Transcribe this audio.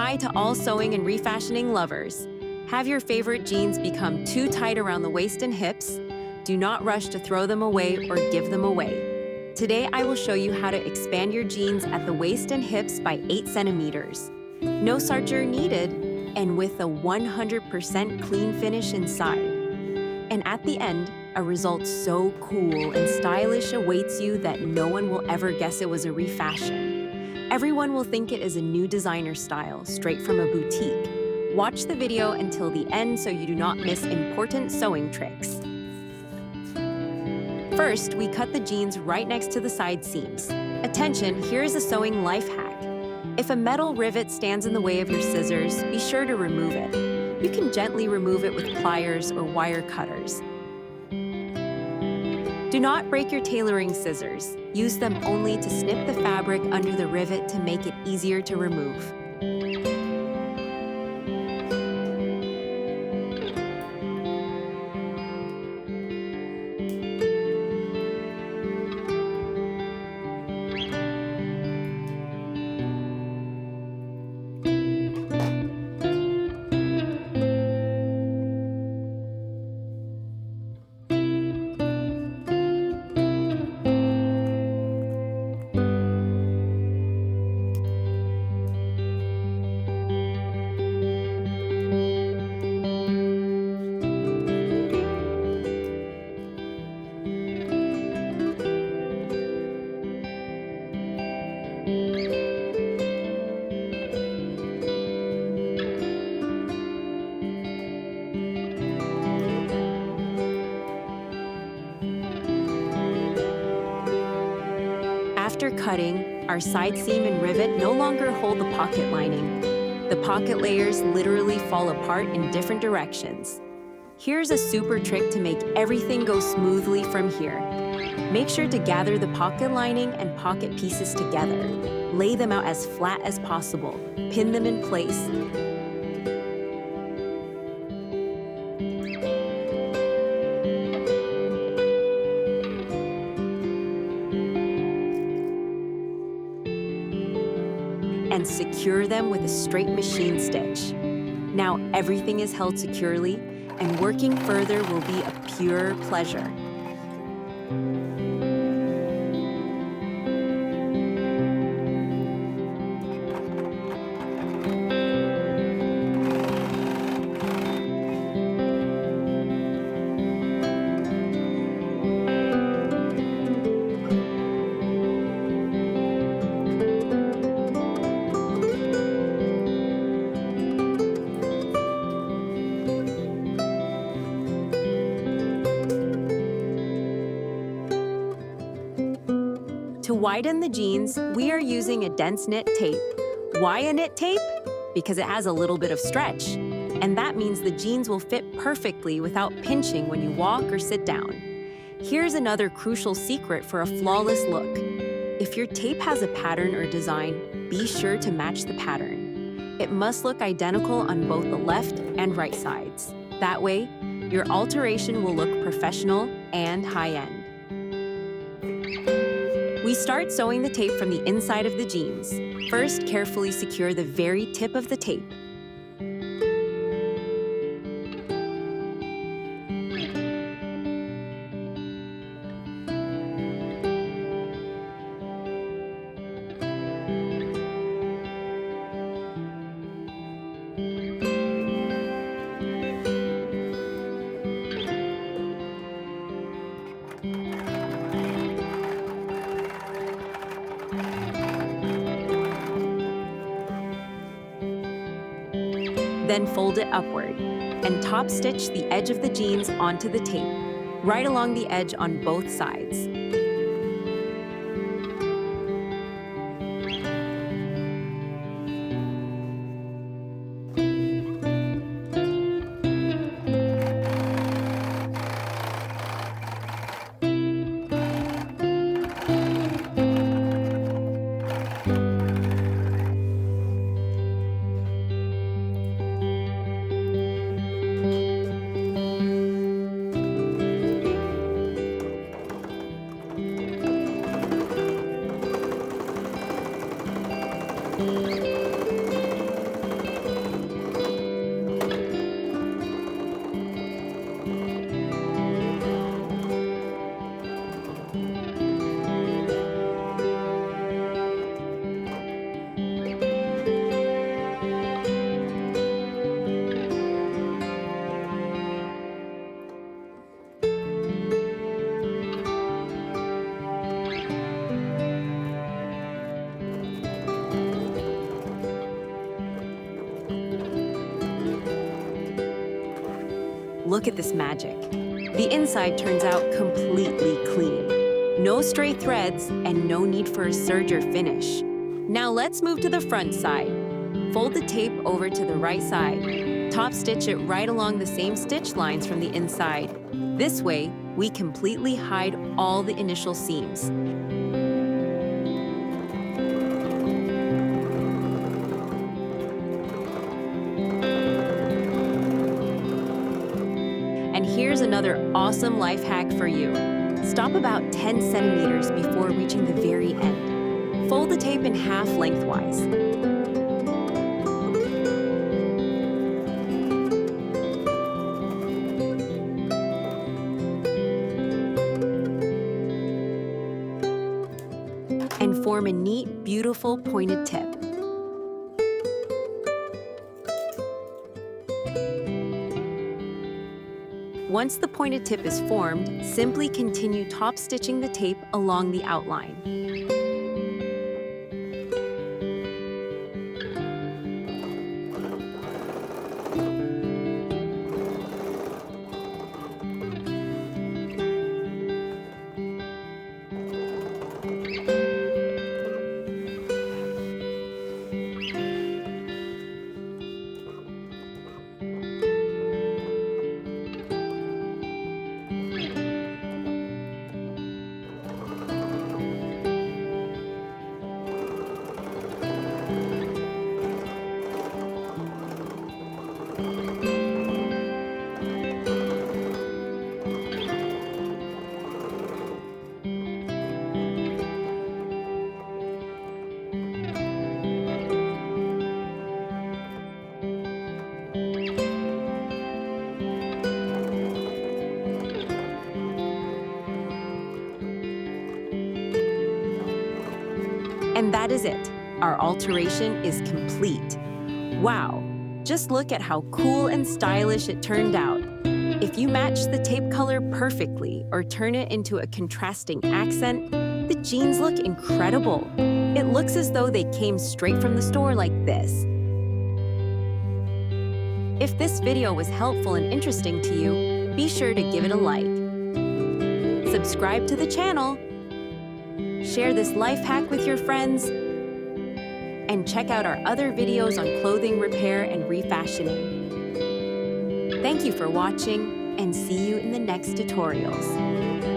Hi to all sewing and refashioning lovers. Have your favorite jeans become too tight around the waist and hips? Do not rush to throw them away or give them away. Today I will show you how to expand your jeans at the waist and hips by 8 centimeters. No serger needed, and with a 100% clean finish inside. And at the end, a result so cool and stylish awaits you that no one will ever guess it was a refashion. Everyone will think it is a new designer style, straight from a boutique. Watch the video until the end so you do not miss important sewing tricks. First, we cut the jeans right next to the side seams. Attention, here is a sewing life hack. If a metal rivet stands in the way of your scissors, be sure to remove it. You can gently remove it with pliers or wire cutters. Do not break your tailoring scissors. Use them only to snip the fabric under the rivet to make it easier to remove. After cutting, our side seam and rivet no longer hold the pocket lining. The pocket layers literally fall apart in different directions. Here's a super trick to make everything go smoothly from here. Make sure to gather the pocket lining and pocket pieces together. Lay them out as flat as possible. Pin them in place. And secure them with a straight machine stitch. Now everything is held securely, and working further will be a pure pleasure. To widen the jeans, we are using a dense knit tape. Why a knit tape? Because it has a little bit of stretch. And that means the jeans will fit perfectly without pinching when you walk or sit down. Here's another crucial secret for a flawless look. If your tape has a pattern or design, be sure to match the pattern. It must look identical on both the left and right sides. That way, your alteration will look professional and high-end. We start sewing the tape from the inside of the jeans. First, carefully secure the very tip of the tape. Then fold it upward, and top stitch the edge of the jeans onto the tape, right along the edge on both sides. look at this magic. The inside turns out completely clean. No stray threads and no need for a serge or finish. Now let's move to the front side. Fold the tape over to the right side. Top stitch it right along the same stitch lines from the inside. This way, we completely hide all the initial seams. And here's another awesome life hack for you. Stop about 10 centimeters before reaching the very end. Fold the tape in half lengthwise. And form a neat, beautiful pointed tip. Once the pointed tip is formed, simply continue top stitching the tape along the outline. And that is it. Our alteration is complete. Wow, just look at how cool and stylish it turned out. If you match the tape color perfectly or turn it into a contrasting accent, the jeans look incredible. It looks as though they came straight from the store like this. If this video was helpful and interesting to you, be sure to give it a like. Subscribe to the channel. Share this life hack with your friends, and check out our other videos on clothing repair and refashioning. Thank you for watching, and see you in the next tutorials.